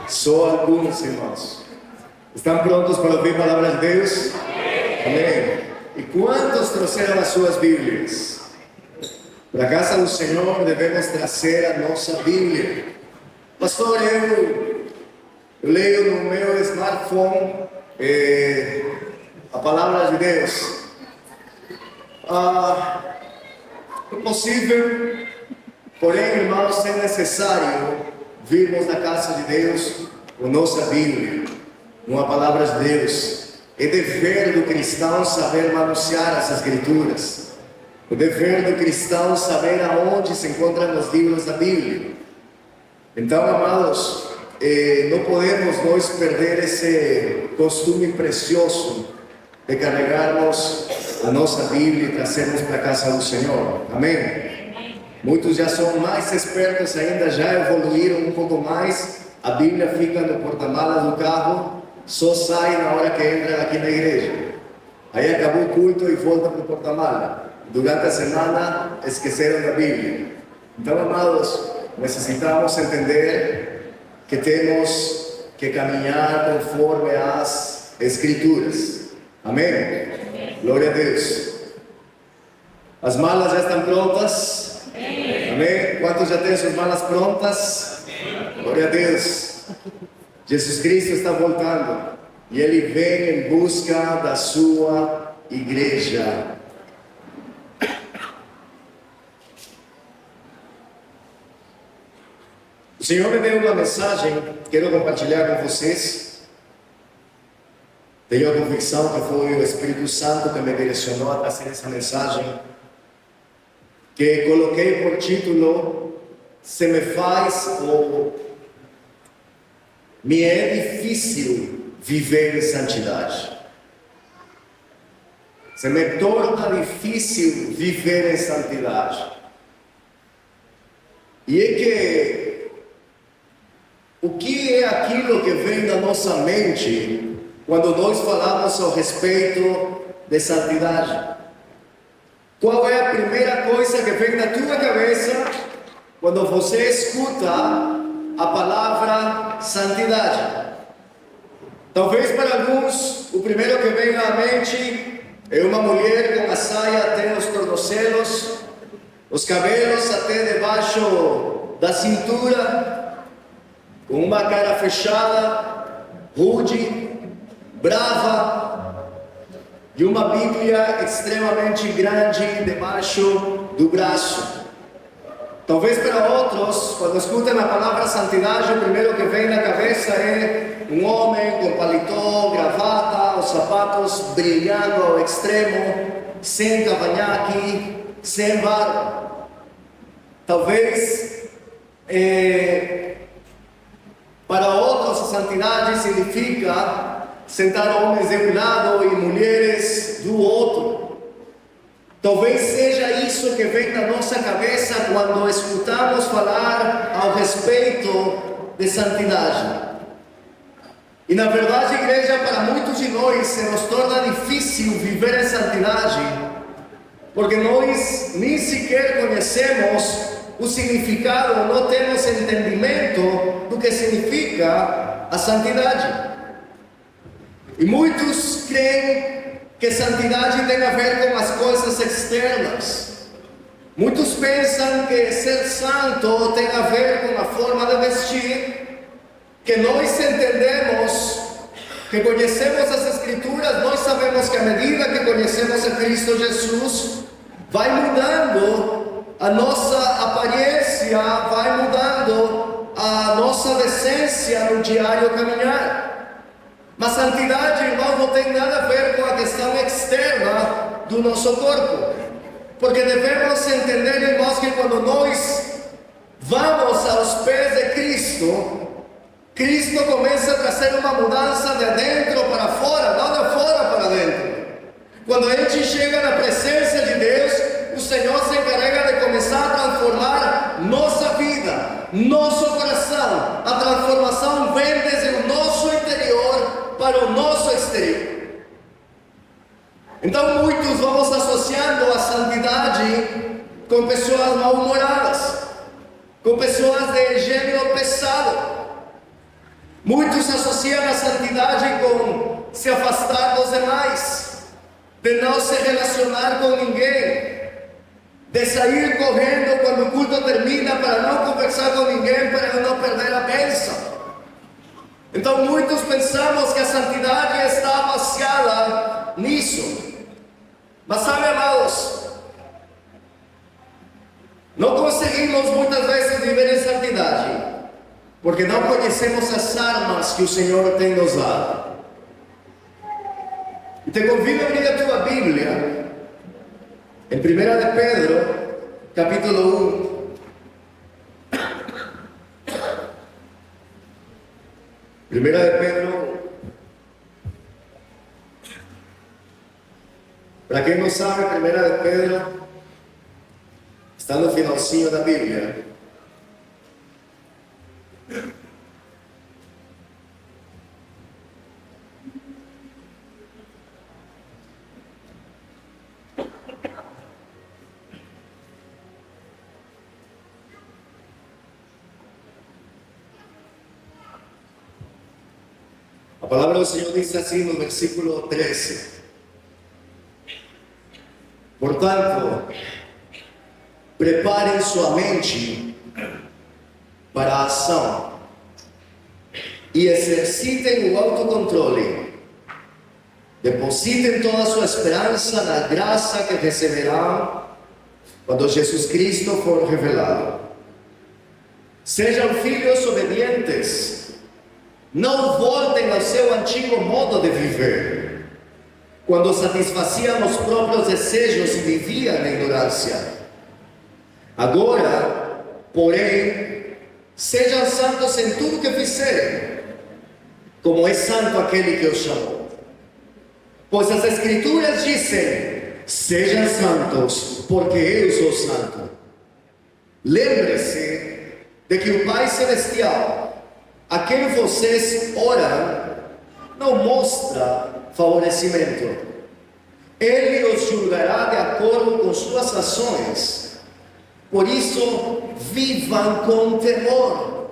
Só alguns, irmãos. Estão prontos para ouvir a palavra de Deus? Amém. E quantos trouxeram as suas Bíblias? Para a casa do Senhor devemos trazer a nossa Bíblia. Pastor, eu leio no meu smartphone a palavra de Deus. É possível, porém, irmãos, é necessário virmos na casa de Deus com nossa Bíblia, com a palavra de Deus. É dever do cristão saber manusear as Escrituras. O dever do cristão saber aonde se encontram os livros da Bíblia. Então, amados, não podemos nós perder esse costume precioso de carregarmos a nossa Bíblia e trazermos para a casa do Senhor. Amém? Muitos já são mais espertos ainda, já evoluíram um pouco mais. A Bíblia fica no porta-malas do carro, só sai na hora que entra aqui na igreja. Aí acabou o culto e volta para o porta-malas. Durante a semana esqueceram da Bíblia. Então, amados, necessitamos entender que temos que caminhar conforme as Escrituras. Amém? Glória a Deus. As malas já estão prontas? Amém? Quantos já têm suas malas prontas? Glória a Deus. Jesus Cristo está voltando e Ele vem em busca da sua igreja. O Senhor me deu uma mensagem, quero compartilhar com vocês. Tenho a convicção que foi o Espírito Santo que me direcionou a trazer essa mensagem, que coloquei por título: Se me faz ou me é difícil viver em santidade. Se me torna difícil viver em santidade. E é que o que é aquilo que vem da nossa mente quando nós falamos a respeito de santidade? Qual é a primeira coisa que vem na tua cabeça quando você escuta a palavra santidade? Talvez para alguns o primeiro que vem à mente é uma mulher com a saia até os tornozelos, os cabelos até debaixo da cintura, com uma cara fechada, rude, brava, e uma Bíblia extremamente grande debaixo do braço. Talvez para outros, quando escutam a palavra santidade, o primeiro que vem na cabeça é um homem com paletó, gravata, os sapatos brilhando ao extremo, sem cavanhaque, sem barba. Talvez para outros a santidade significa sentar homens de um lado e mulheres do outro. Talvez seja isso que vem na nossa cabeça quando escutamos falar ao respeito de santidade. E na verdade, igreja, para muitos de nós se nos torna difícil viver em santidade, porque nós nem sequer conhecemos o significado, não temos entendimento do que significa a santidade. E muitos creem que santidade tem a ver com as coisas externas. Muitos pensam que ser santo tem a ver com a forma de vestir, que nós entendemos, que conhecemos as Escrituras, nós sabemos que à medida que conhecemos a Cristo Jesus, vai mudando a nossa aparência, vai mudando a nossa decência no diário caminhar. Mas santidade, irmão, não tem nada a ver com a questão externa do nosso corpo. Porque devemos entender, irmãos, que quando nós vamos aos pés de Cristo, Cristo começa a trazer uma mudança de dentro para fora, não de fora para dentro. Quando a gente chega na presença de Deus, o Senhor se encarrega de começar a transformar nossa vida, nosso coração. A transformação vem desde o nosso interior para o nosso exterior. Então muitos vamos associando a santidade com pessoas mal-humoradas, com pessoas de gênero pesado. Muitos associam a santidade com se afastar dos demais, de não se relacionar com ninguém, de sair correndo quando o culto termina para não conversar com ninguém, para não perder a bênção. Então muitos pensamos que a santidade está baseada nisso. Mas sabe, amados, não conseguimos muitas vezes viver em santidade porque não conhecemos as armas que o Senhor tem nos dado. E te convido a abrir a tua Bíblia em 1 de Pedro, capítulo 1. 1 de Pedro, para quem não sabe, 1 de Pedro está no finalzinho da Bíblia. A palavra do Senhor diz assim no versículo 13: portanto, preparem sua mente para a ação e exercitem o autocontrole. Depositem toda a sua esperança na graça que receberão quando Jesus Cristo for revelado. Sejam filhos obedientes. Não voltem ao seu antigo modo de viver, quando satisfaziam os próprios desejos e viviam na ignorância. Agora, porém, sejam santos em tudo que fizerem, como é santo aquele que os chamou. Pois as Escrituras dizem: sejam santos, porque eu sou santo. Lembre-se de que o Pai Celestial, a quem vocês oram, não mostra favorecimento. Ele os julgará de acordo com suas ações. Por isso, vivam com temor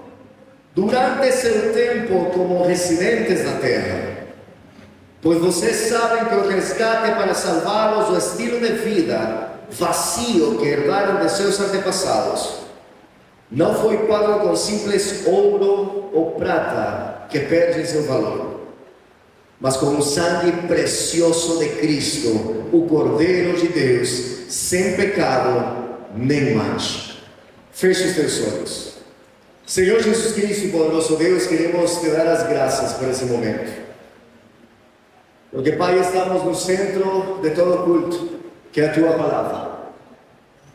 durante seu tempo como residentes na terra, pois vocês sabem que o resgate para salvá-los do estilo de vida vazio que herdaram de seus antepassados não foi pago com simples ouro ou prata que perdem seu valor, mas com o sangue precioso de Cristo, o Cordeiro de Deus, sem pecado nem mancha. Feche os teus olhos. Senhor Jesus Cristo, poderoso Deus, queremos te dar as graças por esse momento, porque, Pai, estamos no centro de todo culto, que é a tua palavra.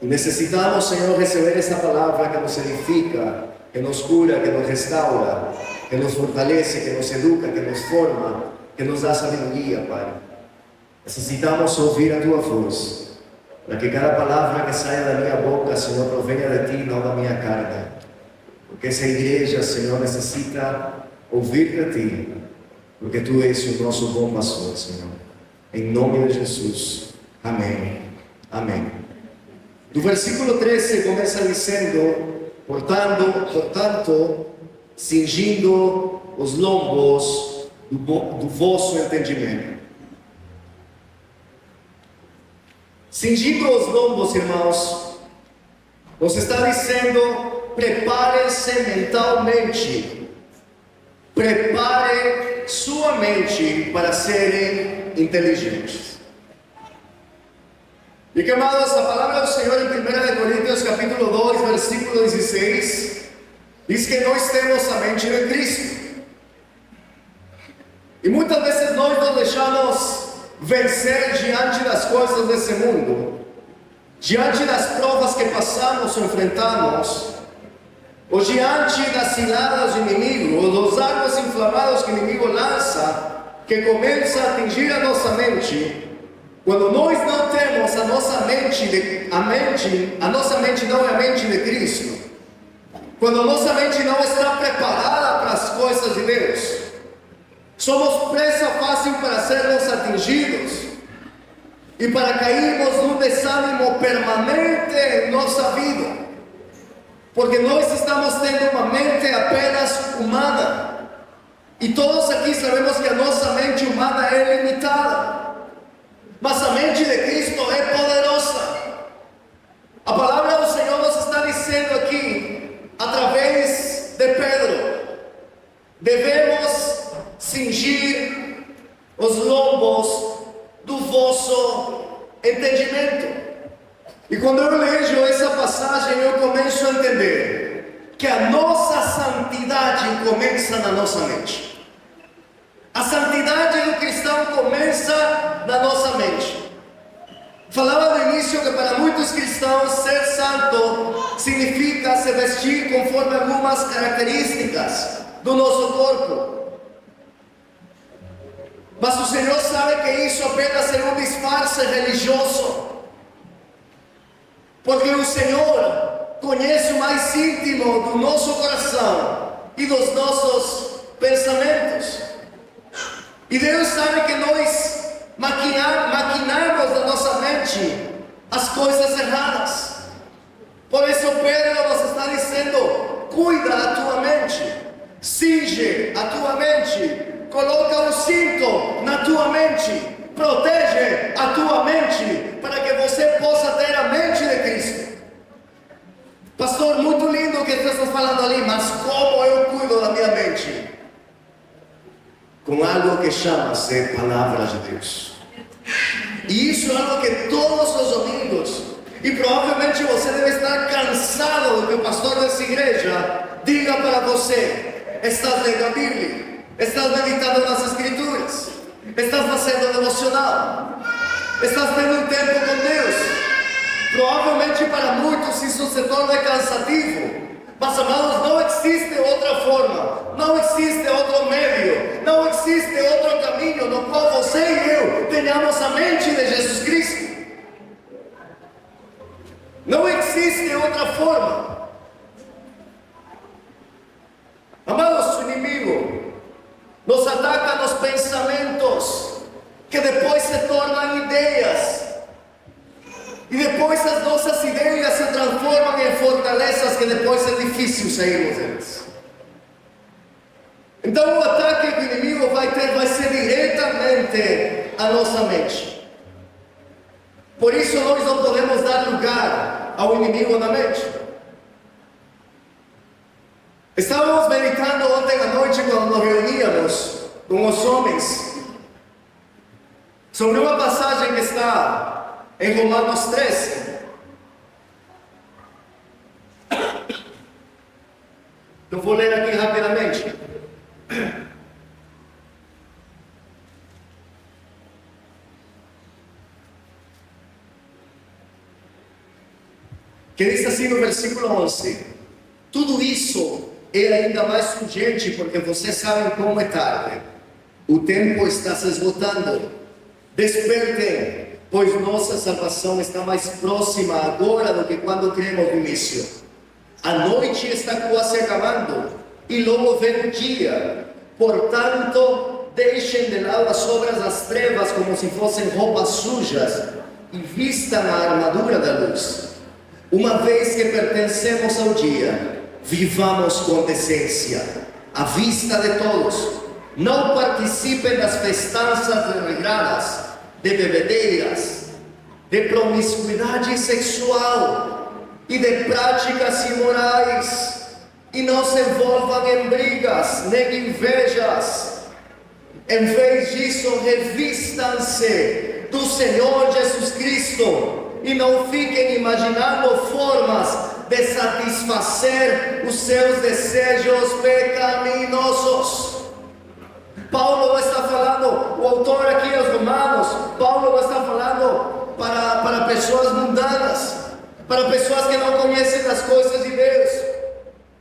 E necessitamos, Senhor, receber essa palavra que nos edifica, que nos cura, que nos restaura, que nos fortalece, que nos educa, que nos forma, que nos dá sabedoria, Pai. Necessitamos ouvir a tua voz, para que cada palavra que saia da minha boca, Senhor, provenha de ti, não da minha carne. Porque essa igreja, Senhor, necessita ouvir de ti, porque tu és o nosso bom pastor, Senhor. Em nome de Jesus. Amém. Amém. Do versículo 13 começa dizendo: portanto, cingindo os lombos do vosso entendimento. Cingindo os lombos, irmãos, nos está dizendo: prepare-se mentalmente, prepare sua mente para serem inteligentes. E que, amados, a palavra do Senhor em 1 Coríntios capítulo 2, versículo 16, diz que nós temos a mente de Cristo. E muitas vezes nós nos deixamos vencer diante das coisas desse mundo, diante das provas que passamos ou enfrentamos, ou diante das ciladas do inimigo, ou dos arcos inflamados que o inimigo lança, que começa a atingir a nossa mente. Quando nós não temos a nossa mente, a nossa mente não é a mente de Cristo, quando a nossa mente não está preparada para as coisas de Deus, somos presa fácil para sermos atingidos e para cairmos num desânimo permanente em nossa vida, porque nós estamos tendo uma mente apenas humana. E todos aqui sabemos que a nossa mente humana é limitada. Mas a mente de Cristo é poderosa. A palavra do Senhor nos está dizendo aqui, através de Pedro, devemos cingir os lombos do vosso entendimento. E quando eu leio essa passagem, eu começo a entender que a nossa santidade começa na nossa mente. A santidade do cristão começa na nossa mente. Falava no início que para muitos cristãos ser santo significa se vestir conforme algumas características do nosso corpo. Mas o Senhor sabe que isso apenas é um disfarce religioso. Porque o Senhor conhece o mais íntimo do nosso coração e dos nossos pensamentos. E Deus sabe que nós maquinamos na nossa mente as coisas erradas. Por isso Pedro nos está dizendo: cuida a tua mente, cinge a tua mente, coloca um cinto na tua mente, protege a tua mente, para que você possa ter a mente de Cristo. Pastor, muito lindo o que você está falando ali, mas como eu cuido da minha mente? Com algo que chama-se Palavra de Deus. E isso é algo que todos os domingos, e provavelmente você deve estar cansado do que o pastor dessa igreja diga para você: estás lendo a Bíblia, estás meditando nas Escrituras, estás fazendo devocional, estás tendo um tempo com Deus. Provavelmente para muitos isso se torna cansativo. Mas amados, não existe outra forma, não existe outro meio, não existe outro caminho no qual você e eu tenhamos a mente de Jesus Cristo. Não existe outra forma. Amados, o inimigo nos ataca nos pensamentos, que depois se tornam ideias. E depois as nossas ideias se transformam em fortalezas que depois é difícil sairmos delas. Então o ataque que o inimigo vai ter vai ser diretamente a nossa mente. Por isso nós não podemos dar lugar ao inimigo na mente. Estávamos meditando ontem à noite quando nos reuníamos com os homens sobre uma passagem que está em Romanos 13. Eu vou ler aqui rapidamente. Que diz assim no versículo 11: tudo isso é ainda mais urgente porque vocês sabem como é tarde. O tempo está se esgotando. Despertem, pois nossa salvação está mais próxima agora do que quando cremos no início. A noite está quase acabando e logo vem o dia. Portanto, deixem de lado as obras das trevas como se fossem roupas sujas e vistam a armadura da luz. Uma vez que pertencemos ao dia, vivamos com decência, à vista de todos. Não participem das festanças regradas, de bebedeiras, de promiscuidade sexual e de práticas imorais, e não se envolvam em brigas nem invejas. Em vez disso, revistam-se do Senhor Jesus Cristo e não fiquem imaginando formas de satisfazer os seus desejos pecaminosos. Paulo não está falando, o autor aqui aos Romanos, Paulo não está falando para pessoas mundanas, para pessoas que não conhecem as coisas de Deus.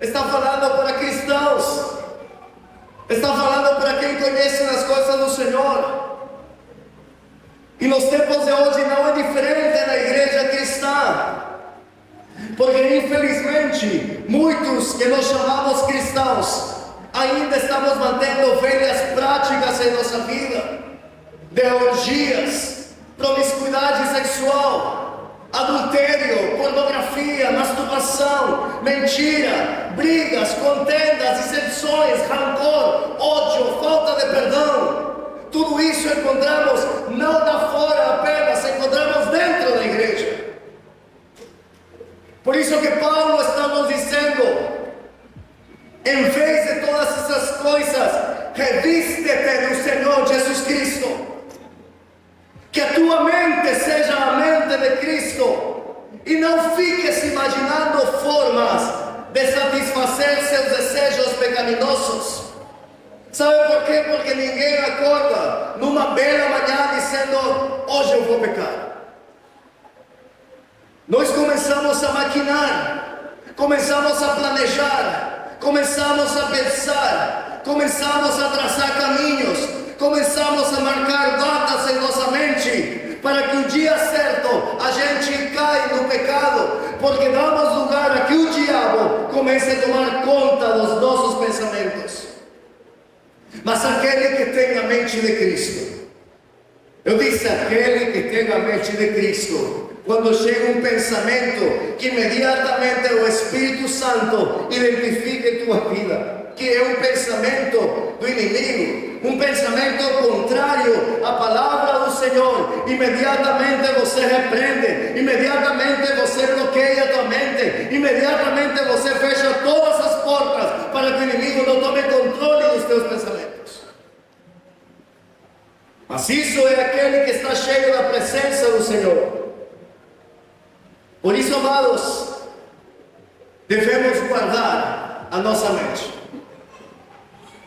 Está falando para cristãos, está falando para quem conhece as coisas do Senhor. E nos tempos de hoje não é diferente na igreja cristã, porque infelizmente muitos que nós chamamos cristãos ainda estamos mantendo velhas práticas em nossa vida, de orgias, promiscuidade sexual, adultério, pornografia, masturbação, mentira, brigas, contendas, dissensões, rancor, ódio, perdão. Tudo isso encontramos não lá fora apenas, encontramos dentro da igreja. Por isso que Paulo está nos dizendo, em vez de todas essas coisas, reviste-te do Senhor Jesus Cristo. Que a tua mente seja a mente de Cristo. E não fiques imaginando formas de satisfazer seus desejos pecaminosos. Sabe por quê? Porque ninguém acorda numa bela manhã dizendo, hoje eu vou pecar. Nós começamos a maquinar, começamos a planejar, começamos a pensar, começamos a traçar caminhos, começamos a marcar datas em nossa mente, para que o dia certo a gente caia no pecado, porque damos lugar a que o diabo comece a tomar conta dos nossos pensamentos. Mas aquele que tem a mente de Cristo, eu disse aquele que tem a mente de Cristo, quando chega um pensamento que imediatamente o Espírito Santo identifica em tua vida, que é um pensamento do inimigo, um pensamento contrário à palavra do Senhor, imediatamente você repreende, imediatamente você bloqueia a tua mente, imediatamente você fecha todas as portas para que o inimigo não tome controle dos teus pensamentos. Mas isso é aquele que está cheio da presença do Senhor. Por isso, amados, devemos guardar a nossa mente.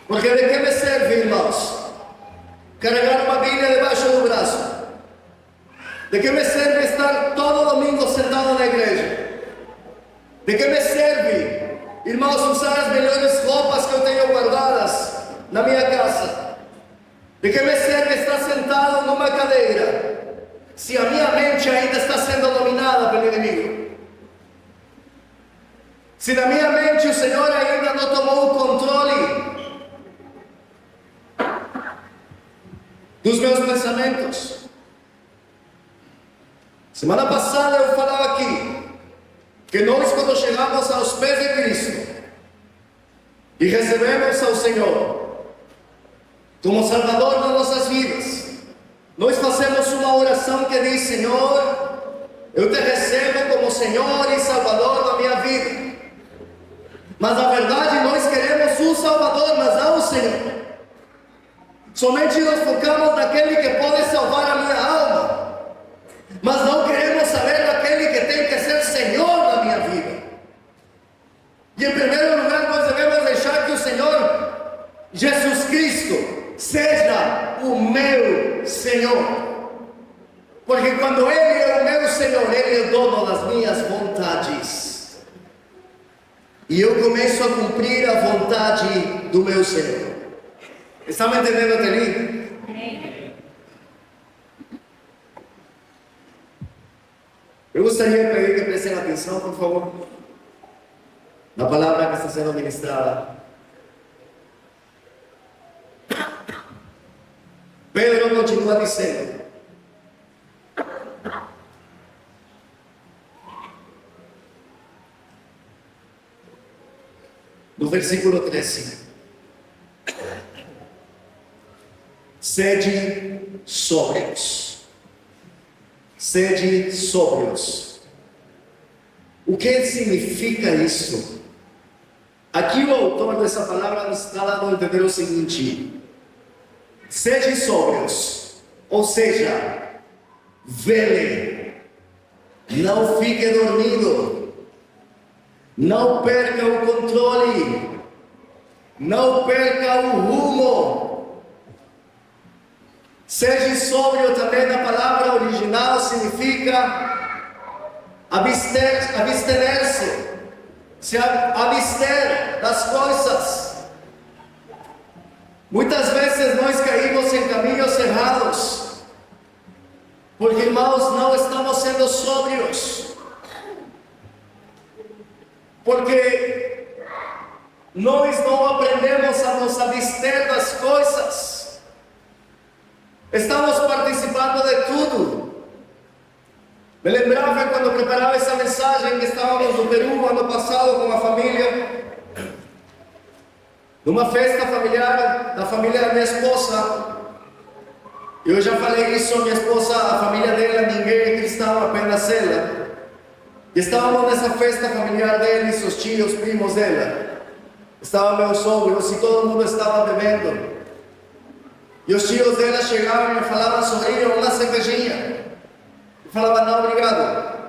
Porque de que me serve, irmãos, carregar uma Bíblia debaixo do braço? De que me serve estar todo domingo sentado na igreja? De que me serve, irmãos, usar as melhores roupas que eu tenho guardadas na minha casa? De que me serve estar sentado numa cadeira, se a minha mente ainda está sendo dominada pelo inimigo? Se na minha mente o Senhor ainda não tomou o controle dos meus pensamentos. Semana passada eu falava aqui que nós, quando chegamos aos pés de Cristo e recebemos ao Senhor como Salvador das nossas vidas, nós fazemos uma oração que diz: Senhor, eu te recebo como Senhor e Salvador da minha vida. Mas na verdade nós queremos um Salvador, mas não o Senhor. Somente nos focamos naquele que pode salvar a minha alma, mas não queremos saber daquele que tem que ser Senhor da minha vida. E em primeiro lugar nós devemos deixar que o Senhor Jesus Cristo seja o meu Senhor. Porque quando Ele é o meu Senhor, Ele é o dono das minhas vontades. E eu começo a cumprir a vontade do meu Senhor. Está me entendendo até ali? Eu gostaria de pedir que prestem atenção, por favor, na palavra que está sendo ministrada. Pedro continua dizendo: no versículo 13, sede sóbrios. Sede sóbrios. O que significa isso? Aqui o autor dessa palavra nos está dando a entender o seguinte: sede sóbrios, ou seja, vele, não fique dormido, não perca o controle, não perca o rumo. Seja sóbrio também na palavra original significa abster-se, se abster das coisas. Muitas vezes nós caímos em caminhos errados, porque, irmãos, não estamos sendo sóbrios, porque nós não aprendemos a nos abster das coisas. Estamos participando de tudo. Me lembrava quando preparava essa mensagem que estávamos no Peru ano passado com a família. Numa festa familiar da família da minha esposa, eu já falei isso, minha esposa, a família dela, ninguém é cristão, apenas ela. E estávamos nessa festa familiar deles, os tios, primos dela. Estavam meus sogros e todo mundo estava bebendo. E os tios dela chegavam e me falavam, sobrinho, uma cervejinha. Eu falava, não, obrigado.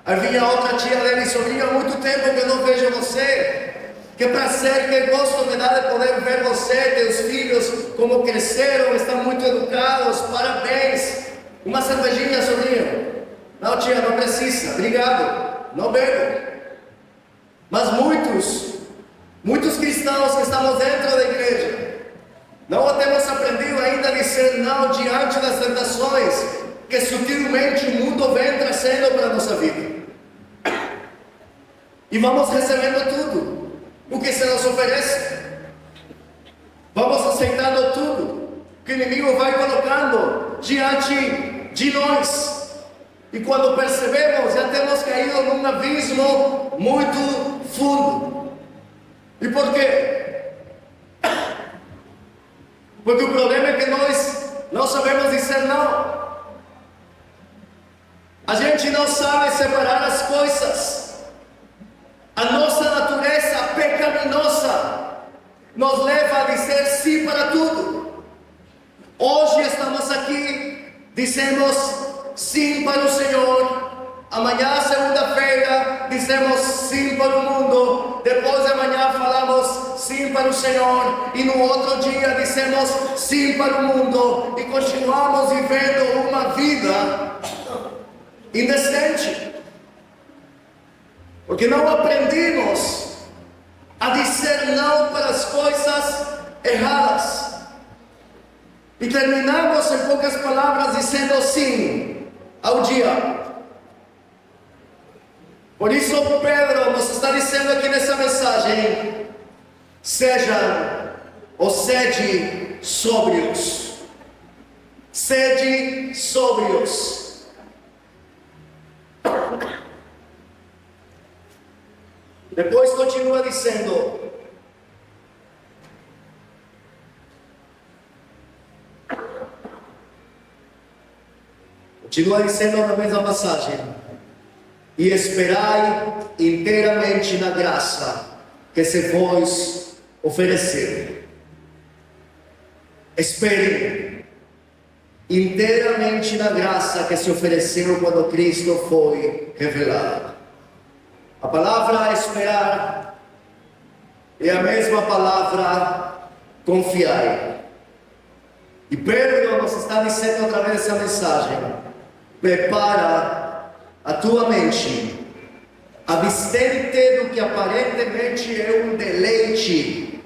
Aí vinha outra tia dele, sobrinho, há muito tempo que eu não vejo você. Que prazer, que gosto me dá de poder ver você, teus filhos, como cresceram, estão muito educados, parabéns. Uma cervejinha, sobrinho. Não, tia, não precisa, obrigado, não bebo. Mas muitos cristãos que estamos dentro da igreja, não temos aprendido ainda a dizer não diante das tentações que sutilmente o mundo vem trazendo para a nossa vida. E vamos recebendo tudo o que se nos oferece. Vamos aceitando tudo que o inimigo vai colocando diante de nós. E quando percebemos, já temos caído num abismo muito fundo. E por quê? Porque o problema é que nós não sabemos dizer não. A gente não sabe separar as coisas. A nossa natureza pecaminosa nos leva a dizer sim para tudo. Hoje estamos aqui, dizemos sim para o Senhor. Amanhã, segunda-feira, dizemos sim para o mundo. Depois de amanhã falamos sim para o Senhor. E no outro dia dizemos sim para o mundo. E continuamos vivendo uma vida indecente. Porque não aprendemos a dizer não para as coisas erradas. E terminamos, em poucas palavras, dizendo sim ao diabo. Por isso Pedro nos está dizendo aqui nessa mensagem: sejam ou sede sóbrios. Sede sóbrios. Depois continua dizendo: na mesma passagem: e esperai inteiramente na graça que se vos oferecer. Espere inteiramente na graça que se ofereceu quando Cristo foi revelado. A palavra esperar é a mesma palavra confiar. E Pedro nos está dizendo através dessa mensagem: prepara a tua mente, abstente do que aparentemente é um deleite,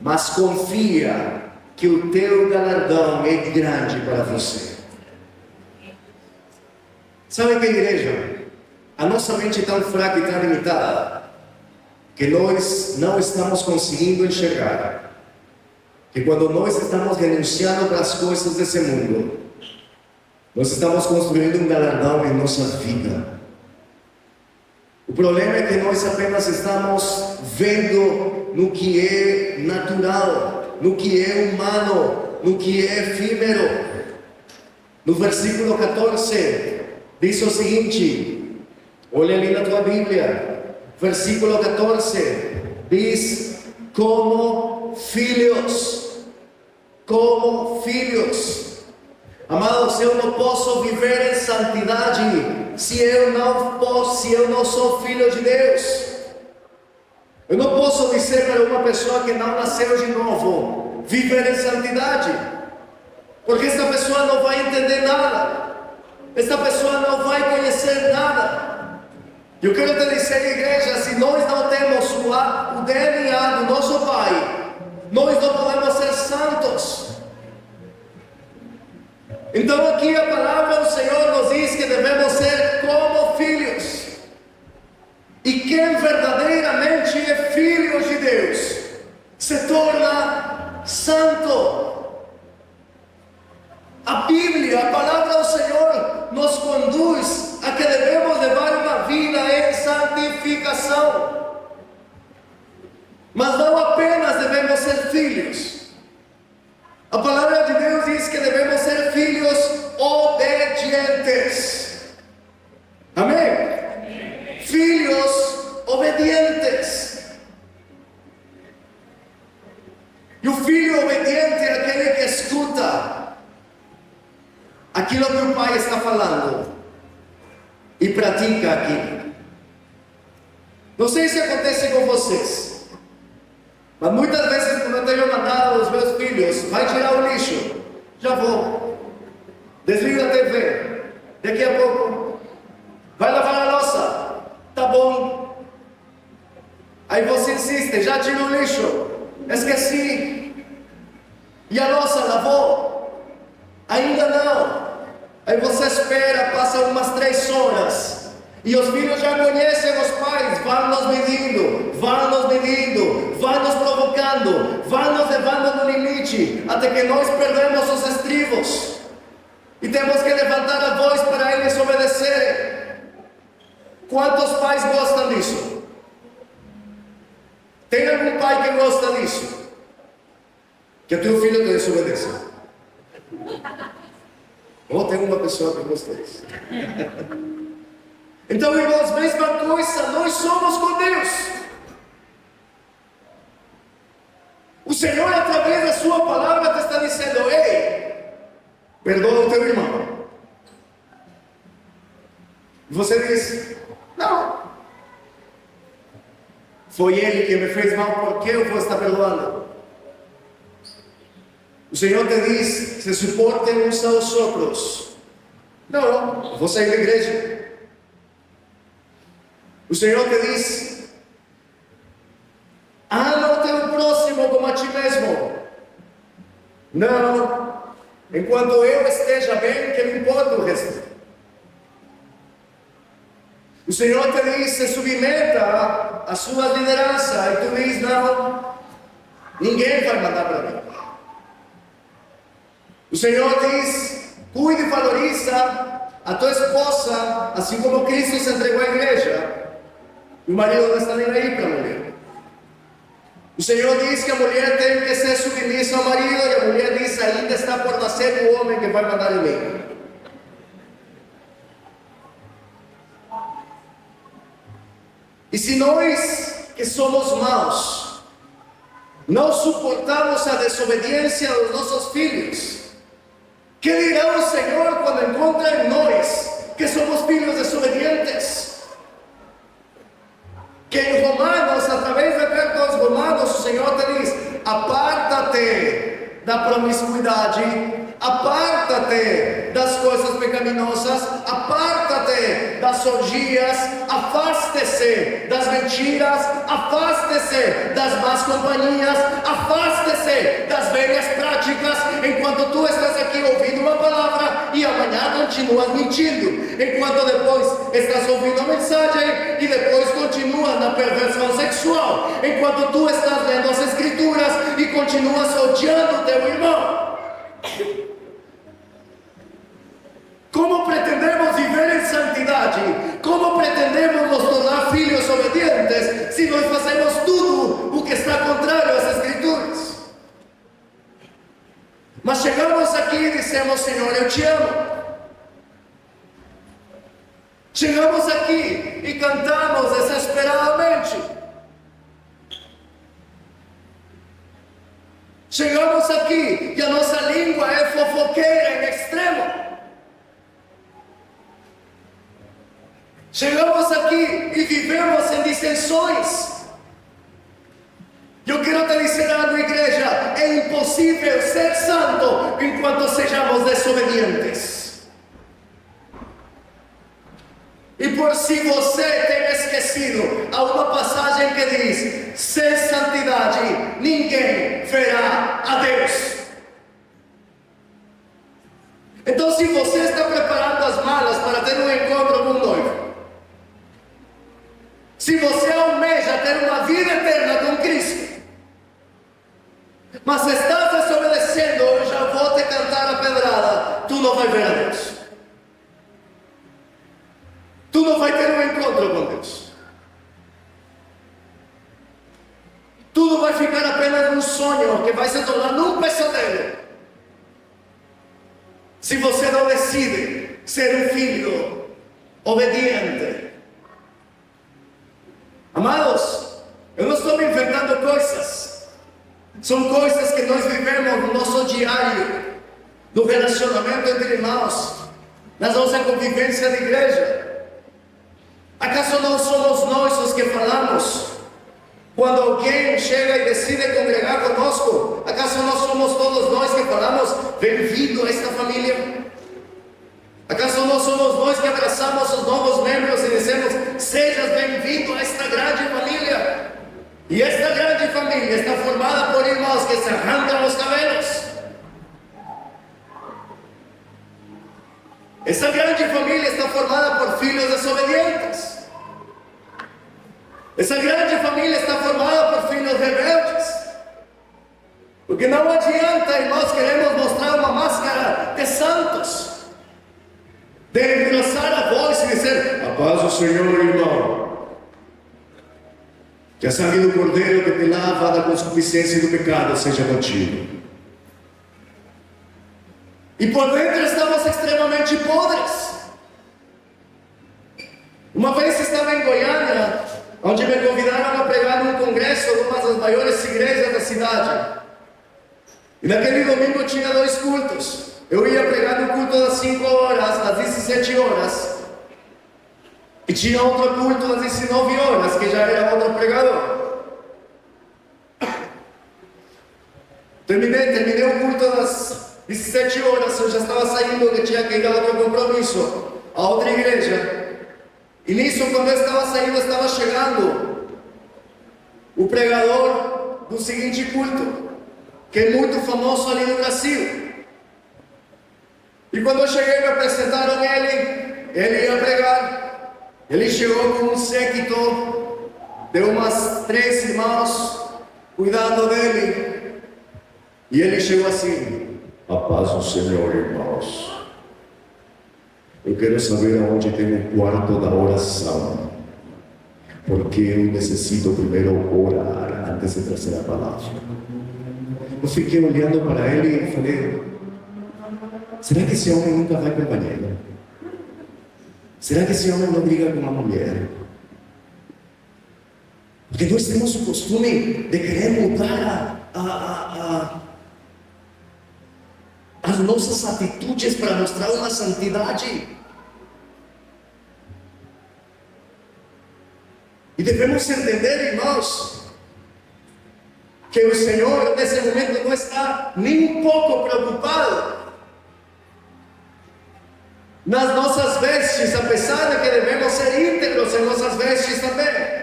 mas confia que o teu galardão é grande para você. Sabe que, igreja, a nossa mente é tão fraca e tão limitada que nós não estamos conseguindo enxergar que quando nós estamos renunciando para as coisas desse mundo, nós estamos construindo um galardão em nossa vida. O problema é que nós apenas estamos vendo no que é natural, no que é humano, no que é efímero. No versículo 14 diz o seguinte: olha ali na tua Bíblia, versículo 14, diz: como filhos, como filhos. Amados, eu não posso viver em santidade se eu não sou filho de Deus. Eu não posso dizer para uma pessoa que não nasceu de novo, viver em santidade, porque esta pessoa não vai entender nada, esta pessoa não vai conhecer nada. Eu quero te dizer, igreja, se nós não temos o DNA do nosso Pai, nós não podemos ser santos. Então aqui a palavra do Senhor nos diz que devemos ser como filhos. E quem verdadeiramente é filho de Deus se torna santo. A Bíblia, a palavra do Senhor, nos conduz a que devemos levar uma vida em santificação. Mas não apenas devemos ser filhos. A palavra de Deus diz que devemos ser filhos obedientes. Amém? Filhos obedientes. E o filho obediente é aquele que escuta aquilo que o pai está falando e pratica aquilo. Não sei se acontece com vocês, mas muitas vezes quando eu tenho mandado os meus filhos, vai tirar o lixo, já vou. Desliga a TV, daqui a pouco. Vai lavar a louça, tá bom. Aí você insiste, já tirou o lixo, esqueci. E a louça lavou? Ainda não. Aí você espera, passa umas 3 horas. E os filhos já conhecem os pais, vão nos medindo, vão nos provocando, vão nos levando no limite, até que nós perdemos os estribos. E temos que levantar a voz para eles obedecerem. Quantos pais gostam disso? Tem algum pai que gosta disso? Que o teu filho te desobedeça? Ou tem uma pessoa que gosta disso? Então, irmãos, mesma coisa, nós somos com Deus. O Senhor, através da sua palavra, te está dizendo: ei, perdoa o teu irmão. E você diz: não, foi ele que me fez mal, por que eu vou estar perdoando? O Senhor te diz: se suportem uns aos outros. Não, vou sair da igreja. O Senhor te diz: ama o teu próximo como a ti mesmo. Não, enquanto eu esteja bem, que me importa o resto. O Senhor te diz: se submeta à sua liderança. E tu diz: não, ninguém vai mandar para mim. O Senhor diz: cuide e valoriza a tua esposa, assim como Cristo se entregou à igreja. O marido não está nem aí para a mulher. O Senhor diz que a mulher tem que ser submissa ao marido, e a mulher diz: ainda está por nascer o homem que vai mandar em mim. E se nós, que somos maus, não suportamos a desobediência dos nossos filhos, que dirá o Senhor quando encontra em nós, que somos filhos desobedientes? Que em Romanos, através da carta aos Romanos, o Senhor te diz: aparta-te da promiscuidade, aparta-te das coisas pecaminosas, aparta-te das orgias, afaste-se das mentiras, afaste-se das más companhias, afaste-se das velhas práticas, enquanto tu estás aqui ouvindo uma palavra e amanhã continuas mentindo, enquanto depois estás ouvindo a mensagem e depois continuas na perversão sexual, enquanto tu estás lendo as escrituras e continuas odiando teu irmão. Como pretendemos viver em santidade? Como pretendemos nos tornar filhos obedientes se nós fazemos tudo o que está contrário às escrituras? Mas chegamos aqui e dissemos: Senhor, eu te amo. Chegamos aqui e cantamos desesperadamente. Chegamos aqui e a nossa língua é fofoqueira em extremo. Chegamos aqui e vivemos em dissensões. Eu quero te dizer algo, igreja: é impossível ser santo enquanto sejamos desobedientes. E por se você tem esquecido, há uma passagem que diz: sem santidade ninguém verá a Deus. Então, se você está preparando as malas para ter um encontro com o noivo, se você almeja ter uma vida eterna com Cristo, mas estás desobedecendo, eu já vou te cantar a pedrada, tu não vai ver a Deus. Tu não vai ter um encontro com Deus. Tudo vai ficar apenas um sonho que vai se tornar um pesadelo se você não decide ser um filho obediente. Amados, eu não estou me inventando coisas. São coisas que nós vivemos no nosso diário, no relacionamento entre irmãos, na nossa convivência de igreja. Acaso não somos nós os que falamos quando alguém chega e decide congregar conosco? Acaso não somos todos nós que falamos, bem-vindo a esta família? Acaso não somos nós que abraçamos os novos membros e dizemos, sejas bem-vindo a esta grande família? E esta grande família está formada por irmãos que se arrancam os cabelos. Essa grande família está formada por filhos desobedientes. Essa grande família está formada por filhos rebeldes. Porque não adianta, irmãos, queremos mostrar uma máscara de santos, de engrossar a voz e dizer, a paz do Senhor, irmão. Que a sangue do Cordeiro que te lava da concupiscência e do pecado seja contigo. E por dentro estamos extremamente podres. Uma vez estava em Goiânia, onde me convidaram a pregar num congresso de uma das maiores igrejas da cidade. E naquele domingo tinha 2 cultos. Eu ia pregar no culto das 5 horas, às 17 horas. E tinha outro culto às 19 horas, que já era outro pregador. Terminei o culto das 17 horas, eu já estava saindo, que tinha que ir a outro compromisso, a outra igreja. E nisso, quando eu estava saindo, estava chegando o pregador do seguinte culto, que é muito famoso ali no Brasil. E quando eu cheguei, me apresentaram ele ia pregar. Ele chegou com um séquito de umas 3 irmãos cuidando dele. E ele chegou assim, a paz do Senhor, irmãos. Eu quero saber aonde tem o quarto da oração, porque eu necessito primeiro orar antes de trazer a palavra. Eu fiquei olhando para ele e falei, será que esse homem nunca vai com banheiro? Será que esse homem não briga com uma mulher? Porque nós temos o costume de querer mudar as nossas atitudes para mostrar uma santidade. E devemos entender, irmãos, que o Senhor nesse momento não está nem um pouco preocupado nas nossas vestes, apesar de que devemos ser íntegros em nossas vestes também.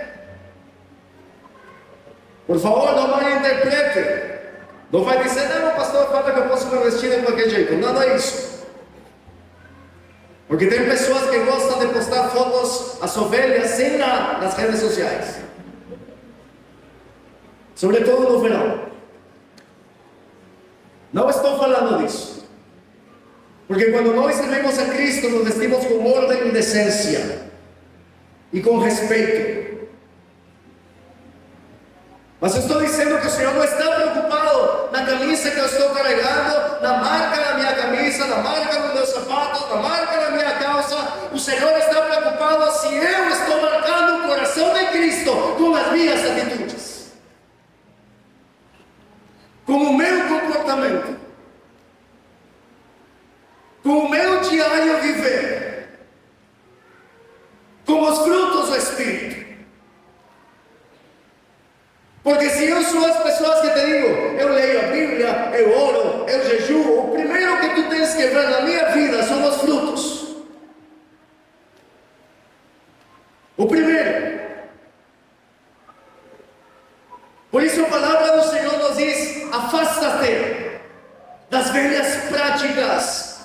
Por favor, não malinterprete. Não vai dizer, não, o pastor fala que eu posso me vestir de qualquer jeito. Nada disso. Porque tem pessoas que gostam de postar fotos as ovelhas sem nada nas redes sociais. Sobretudo no verão. Não estou falando disso. Porque quando nós servimos a Cristo, nos vestimos com ordem e decência. E com respeito. Mas eu estou dizendo que o Senhor não está preocupado na camisa que eu estou carregando, na marca da minha camisa, na marca dos meus sapatos, na marca da minha calça. O Senhor está preocupado se eu estou marcando o coração de Cristo com as minhas atitudes, com o meu comportamento, com o meu diário viver, com os frutos do Espírito. Porque se eu sou as pessoas que te digo, eu leio a Bíblia, eu oro, eu jejuo, o primeiro que tu tens que ver na minha vida são os frutos. O primeiro. Por isso a palavra do Senhor nos diz, afasta-te das velhas práticas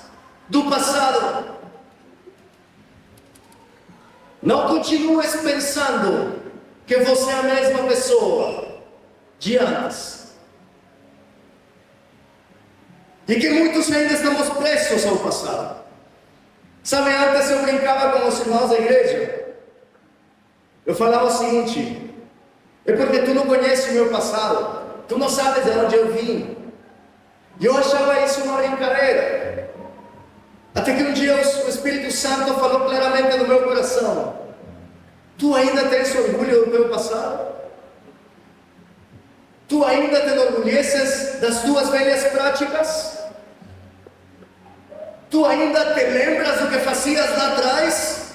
do passado. Não continues pensando que você é a mesma pessoa de antes. E que muitos ainda estamos presos ao passado. Sabe, antes eu brincava com os irmãos da igreja. Eu falava o seguinte, é porque tu não conheces o meu passado. tu não sabes de onde eu vim. E eu achava isso uma brincadeira. Até que um dia o Espírito Santo falou claramente no meu coração: tu ainda tens orgulho do teu passado? Tu ainda te enorgulheces das tuas velhas práticas? Tu ainda te lembras do que fazias lá atrás?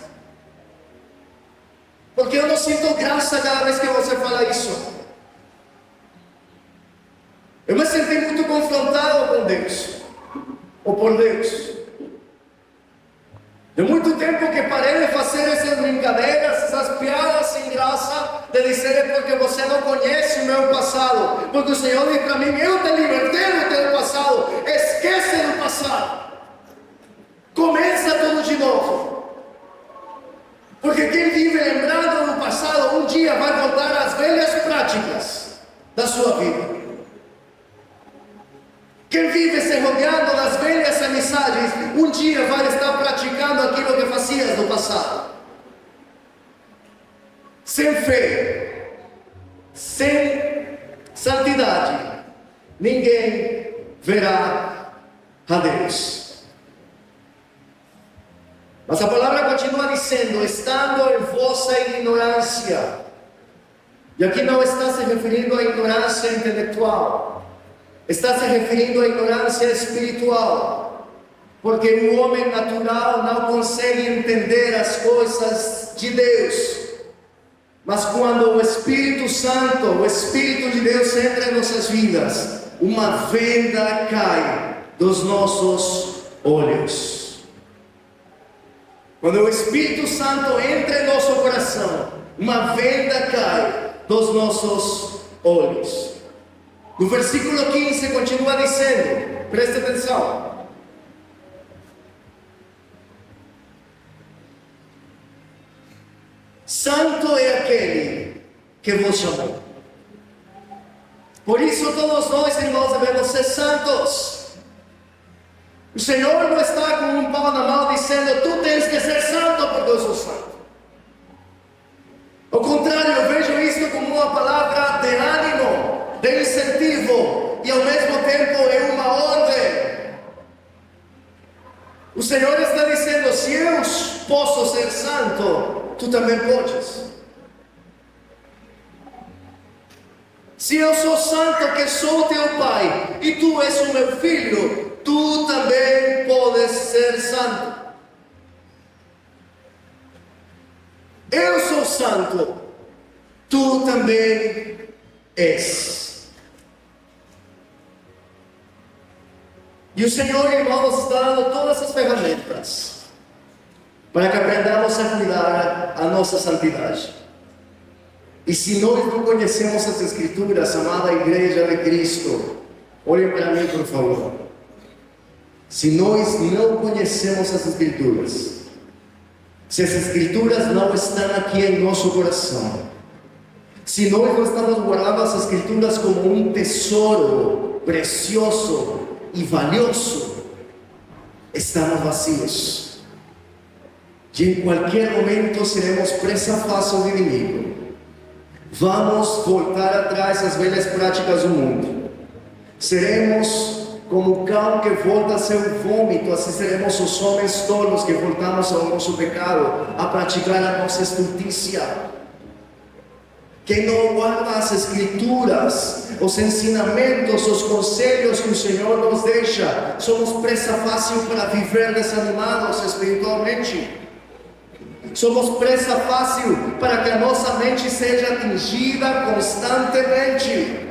Porque eu não sinto graça cada vez que você fala isso. Eu me senti muito confrontado com Deus, ou por Deus. De muito tempo que parei de fazer essas brincadeiras, essas piadas sem graça, de dizer é porque você não conhece o meu passado. Porque o Senhor diz para mim: eu te libertei do teu passado, esquece do passado. Começa tudo de novo. Porque quem vive lembrando do passado, um dia vai voltar às velhas práticas da sua vida. Quem vive se rodeando das velhas amizades, um dia vai estar praticando aquilo que fazias no passado. Sem fé, sem santidade, ninguém verá a Deus. Mas a palavra continua dizendo: estando em vossa ignorância. E aqui não está se referindo à ignorância intelectual. Está se referindo à ignorância espiritual, porque o homem natural não consegue entender as coisas de Deus. Mas quando o Espírito Santo, o Espírito de Deus entra em nossas vidas, uma venda cai dos nossos olhos. Quando o Espírito Santo entra em nosso coração, uma venda cai dos nossos olhos. No versículo 15 continua dizendo, preste atenção: santo é aquele que vos chamou. Por isso todos nós, irmãos, devemos ser santos. O Senhor não está com um pau na mão dizendo: tu tens que ser santo porque eu sou santo. Ao contrário, eu vejo isso como uma palavra de ânimo, de incentivo, e ao mesmo tempo é uma ordem. O Senhor está dizendo: se eu posso ser santo, tu também podes. Se eu sou santo, que sou teu pai, e tu és o meu filho, tu também podes ser santo. Eu sou santo, tu também és. E o Senhor, irmãos, está dando todas as ferramentas para que aprendamos a cuidar a nossa santidade. E se nós não conhecemos as Escrituras, amada Igreja de Cristo, olhem para mim, por favor. Se nós não conhecemos as Escrituras, se as Escrituras não estão aqui em nosso coração, se nós não estamos guardando as Escrituras como um tesouro precioso e valioso, estamos vazios. E em qualquer momento seremos presa fácil do inimigo. Vamos voltar atrás às velhas práticas do mundo. Seremos como o cão que volta a seu vômito, assim seremos os homens tolos que voltamos ao nosso pecado, a praticar a nossa estultícia. Quem não guarda as Escrituras, os ensinamentos, os conselhos que o Senhor nos deixa, somos presa fácil para viver desanimados espiritualmente. Somos presa fácil para que a nossa mente seja atingida constantemente.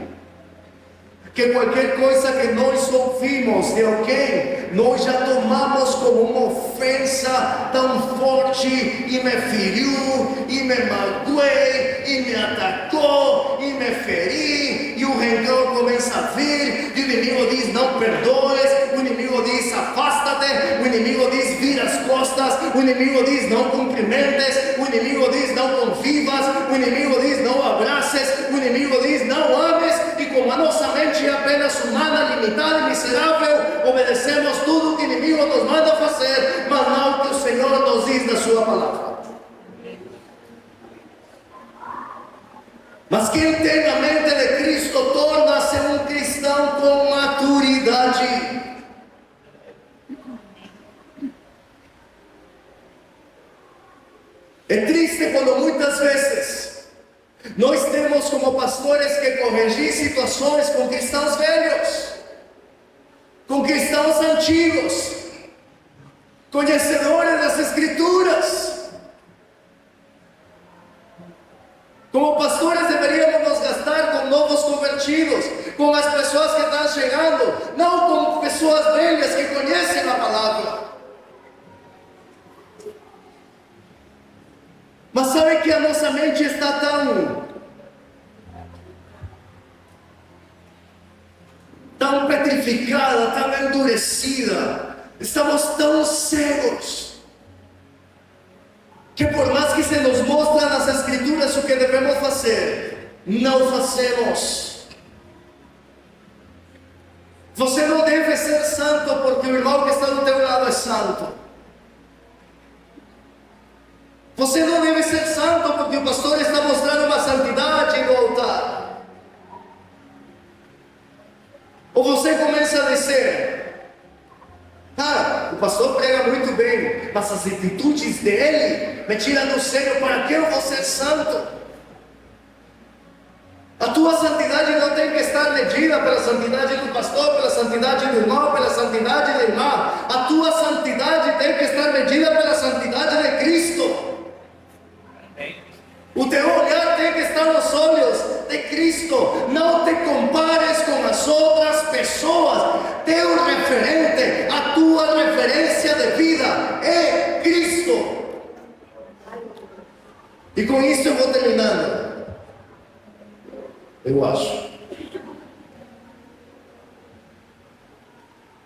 Que qualquer coisa que nós ouvimos de alguém, nós já tomamos como uma ofensa tão forte, e me feriu, e me magoei, e me atacou, e me feri, e o rancor começa a vir, e o inimigo diz: não perdoes, o inimigo diz: afasta-te, o inimigo diz: vira as costas, o inimigo diz: não cumprimentes, o inimigo diz: não convivas, o inimigo diz: não abraces, o inimigo diz: não ames. E como a nossa mente é apenas humana, limitada e miserável, obedecemos tudo que o inimigo nos manda fazer, mas não o que o Senhor nos diz na sua palavra. Mas quem tem a mente de Cristo torna-se um cristão com maturidade. É triste quando muitas vezes nós temos como pastores que corrigir situações com cristãos velhos, com cristãos antigos, conhecedores das Escrituras. Como pastores deveríamos nos gastar com novos convertidos, com as pessoas que estão chegando, não com pessoas velhas que conhecem a palavra. Mas sabe que a nossa mente está tão petrificada, tão endurecida, estamos tão cegos, que por mais que se nos mostre nas Escrituras o que devemos fazer, não fazemos. Você não deve ser santo porque o irmão que está do teu lado é santo. Você não deve ser santo porque o pastor está mostrando uma santidade no altar. Ou você começa a dizer: o pastor prega muito bem, mas as atitudes dele me tiram do sério, para que eu vou ser santo? A tua santidade não tem que estar medida pela santidade do pastor, pela santidade do irmão, pela santidade da irmã. A tua santidade tem que estar medida pela santidade de Cristo. O teu olhar tem que estar nos olhos de Cristo. Não te compares com as outras pessoas. Teu referente, a tua referência de vida é Cristo. E com isso eu vou terminando. Eu acho.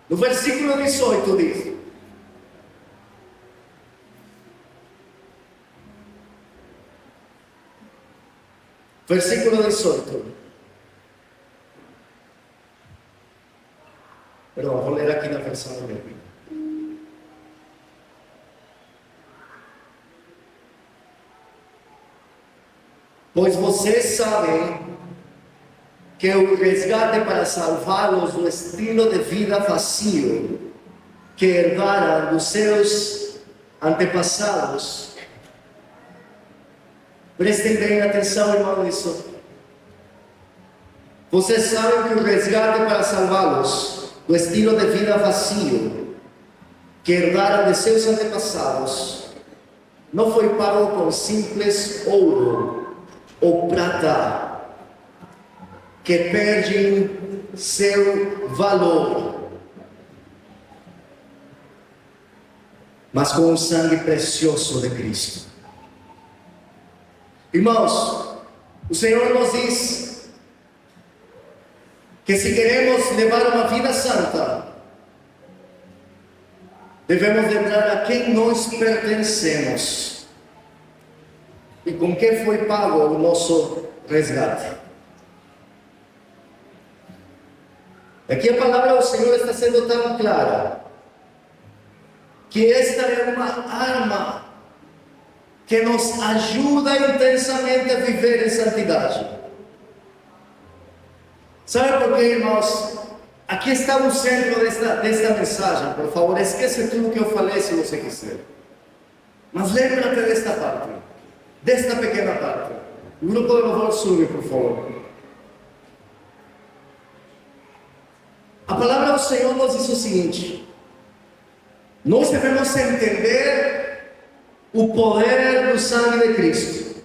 No versículo 18 diz: versículo 18. Perdão, vou ler aqui na versão da Bíblia. Pois vocês sabem que o resgate para salvá-los do estilo de vida vazio que herdaram dos seus antepassados. Prestem bem atenção, irmão, nisso. Vocês sabem que o resgate para salvá-los do estilo de vida vazio que herdaram de seus antepassados não foi pago com simples ouro ou prata, que perdem seu valor, mas com o sangue precioso de Cristo. Irmãos, o Senhor nos diz que se queremos levar uma vida santa, devemos lembrar a quem nós pertencemos e com que foi pago o nosso resgate. Aqui a palavra do Senhor está sendo tão clara, que esta é uma arma que nos ajuda intensamente a viver em santidade. Sabe por quê, irmãos? Aqui está o centro desta mensagem. Por favor, esqueça tudo que eu falei se você quiser. Mas lembra-te desta parte, desta pequena parte. O grupo de louvor sube, por favor. A palavra do Senhor nos diz o seguinte: nós devemos entender o poder do sangue de Cristo.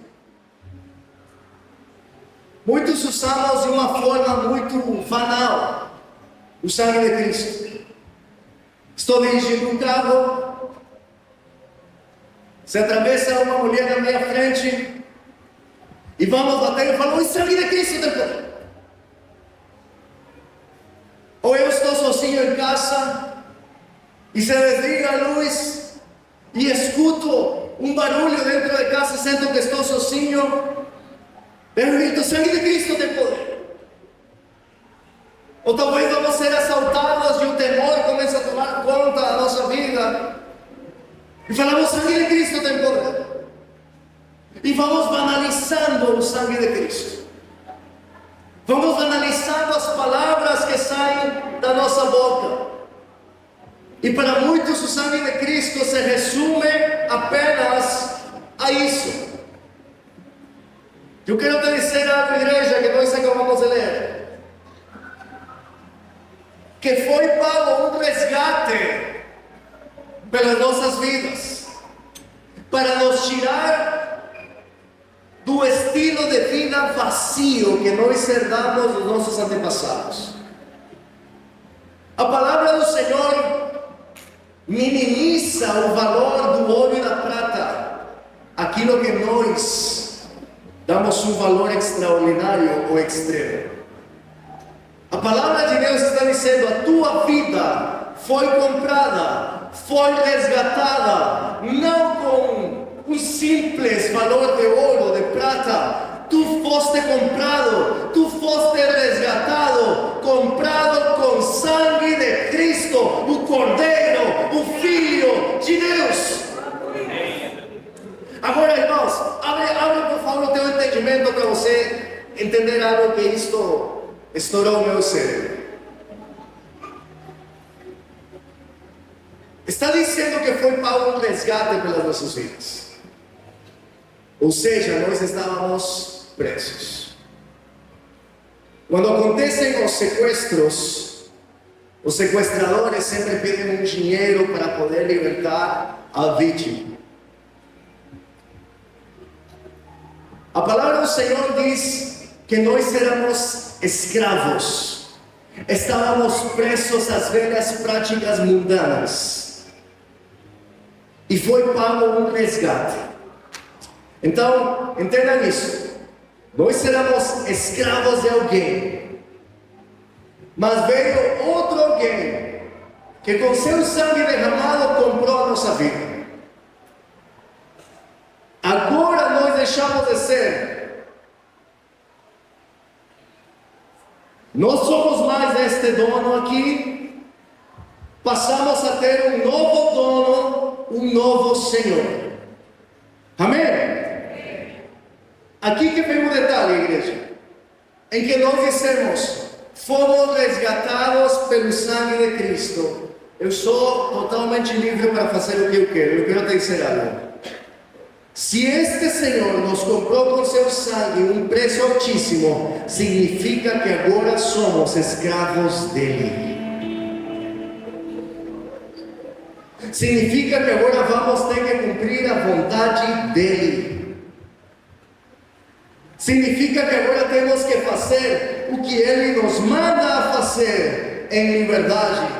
Muitos usamos de uma forma muito banal o sangue de Cristo. Estou dirigindo um carro, se atravessa uma mulher na minha frente e vamos bater e falar: o sangue de Cristo tem poder. Ou eu estou sozinho em casa e se desliga a luz e escuto um barulho dentro de casa, sinto que estou sozinho, eu grito: sangue de Cristo tem poder. Ou talvez vamos ser assaltados e o temor começa a tomar conta da nossa vida e falamos: sangue de Cristo tem poder. E vamos banalizando o sangue de Cristo. Vamos analisando as palavras que saem da nossa boca. E para muitos o sangue de Cristo se resume apenas a isso. Eu quero te dizer algo, igreja, que nós acabamos de ler. Que foi pago um resgate pelas nossas vidas, para nos tirar do estilo de vida vazio que nós herdamos dos nossos antepassados. A palavra do Senhor minimiza o valor do ouro e da prata, aquilo que nós damos um valor extraordinário ou extremo. A palavra de Deus está dizendo: a tua vida foi comprada, foi resgatada, não com um simples valor de ouro, de prata. Tu foste comprado, tu foste resgatado, comprado com sangue de Cristo, o Cordeiro, o Filho de Deus. Agora, irmãos, abre por favor o teu entendimento para você entender algo que isto estourou o meu cérebro. Está dizendo que foi pago um resgate pelas nossas vidas. Ou seja, nós estávamos presos. Quando acontecem os sequestros, os sequestradores sempre pedem um dinheiro para poder libertar a vítima. A palavra do Senhor diz que nós éramos escravos, estávamos presos às velhas práticas mundanas, e foi pago um resgate. Então, entendam isso: nós éramos escravos de alguém, mas veio outro alguém que com seu sangue derramado comprou a nossa vida. Agora nós deixamos de ser. Nós somos mais este dono aqui. Passamos a ter um novo dono, um novo Senhor. Amém? Aqui que vem o detalhe, igreja, em que nós dissemos: fomos resgatados pelo sangue de Cristo. Eu sou totalmente livre para fazer o que eu quero. Eu quero te dizer algo. Se este Senhor nos comprou com seu sangue um preço altíssimo, significa que agora somos escravos dele. Significa que agora vamos ter que cumprir a vontade dele. Significa que agora temos que fazer o que ele nos manda a fazer em liberdade.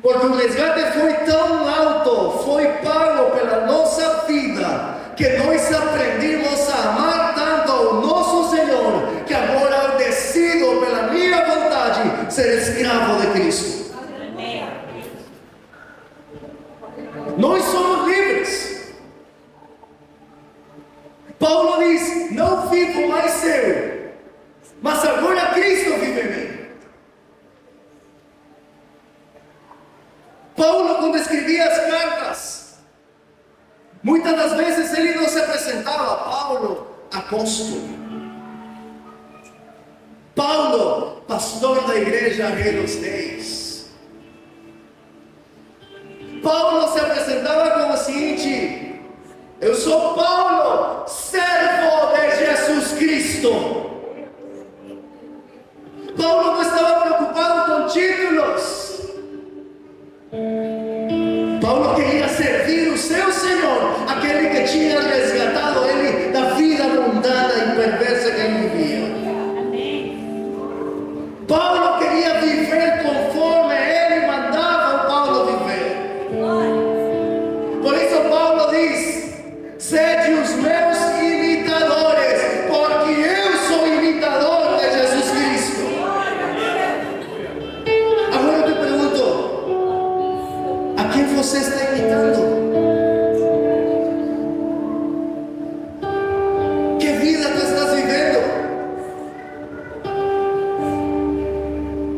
Porque o resgate foi tão alto, foi pago pela nossa vida, que nós aprendimos a amar tanto ao nosso Senhor, que agora eu decido pela minha vontade ser escravo de Cristo. Nós somos livres. Paulo diz: não vivo mais eu, mas agora Cristo vive em mim. Paulo, quando escrevia as cartas, muitas das vezes ele não se apresentava Paulo, apóstolo, Paulo, pastor da igreja Rei dos Reis. Paulo se apresentava como o seguinte: eu sou Paulo, servo de Jesus Cristo. Paulo não estava preocupado com títulos. Paulo queria servir o seu Senhor, aquele que tinha resgatado ele da vida mundana e perversa que ele vivia. Paulo queria viver conforme ele mandava o Paulo viver. Por isso Paulo diz: sede os meus imitadores, porque eu sou imitador de Jesus Cristo. Agora eu te pergunto: a quem você está imitando? Que vida tu estás vivendo?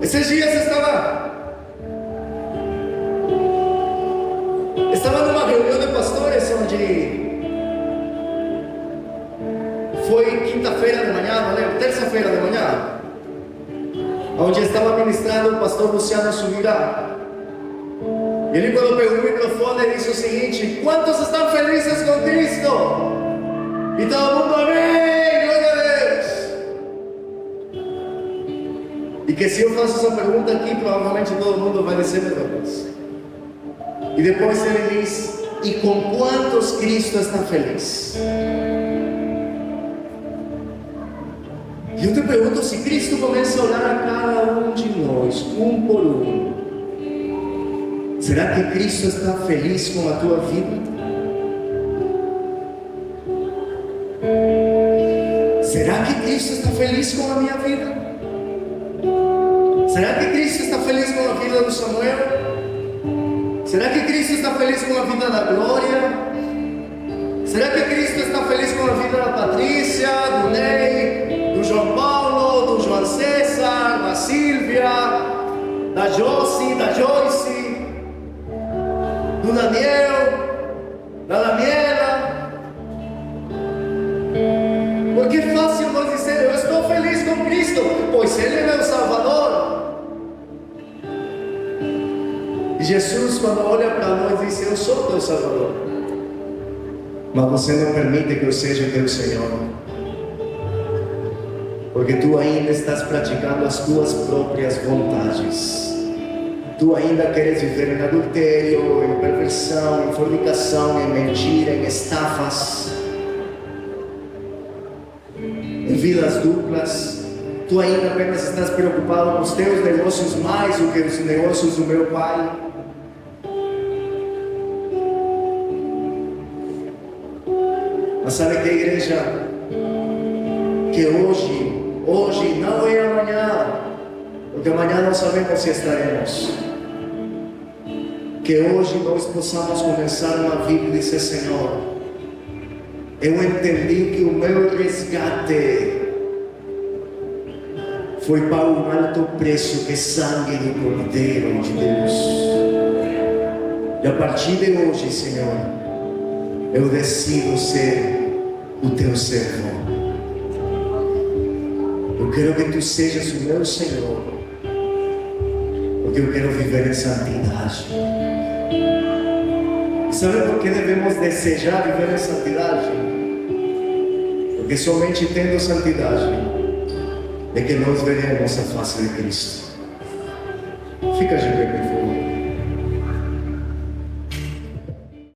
Esses dias estava numa reunião de pastores onde foi quinta-feira de manhã, não lembro, terça-feira de manhã, onde estava ministrando o pastor Luciano Subirá. Ele, quando pegou o microfone, disse o seguinte: quantos estão felizes com Cristo? E todo mundo, amém, glória a Deus. E que se eu faço essa pergunta aqui, provavelmente todo mundo vai dizer mesma coisa. E depois ele diz: e com quantos Cristo está feliz? E eu te pergunto, se Cristo começa a olhar a cada um de nós, um por um, será que Cristo está feliz com a tua vida? Será que Cristo está feliz com a minha vida? Será que Cristo está feliz com a vida do Samuel? Será que Cristo está feliz com a vida da Glória? Será que Cristo está feliz com a vida da Patrícia, do Ney, do João Paulo, do João César, da Silvia, da Josi, da Joyce, do Daniel, da Daniela? Porque é fácil nós dizer: eu estou feliz com Cristo, pois Ele é meu Salvador. E Jesus, quando olha para nós, diz: eu sou teu Salvador, mas você não permite que eu seja teu Senhor, porque tu ainda estás praticando as tuas próprias vontades. Tu ainda queres viver em adultério, em perversão, em fornicação, em mentira, em estafas, em vidas duplas. Tu ainda apenas estás preocupado com os teus negócios mais do que os negócios do meu Pai. Mas sabe que, igreja, que hoje não é amanhã, porque amanhã não sabemos se estaremos. Que hoje nós possamos começar uma vida e dizer: Senhor, eu entendi que o meu resgate foi para um alto preço, que é sangue do Cordeiro de Deus. E a partir de hoje, Senhor, eu decido ser o teu servo. Eu quero que tu sejas o meu Senhor, porque eu quero viver em santidade. E sabe por que devemos desejar viver em santidade? Porque somente tendo santidade é que nós veremos a face de Cristo. Fica de pé, por favor.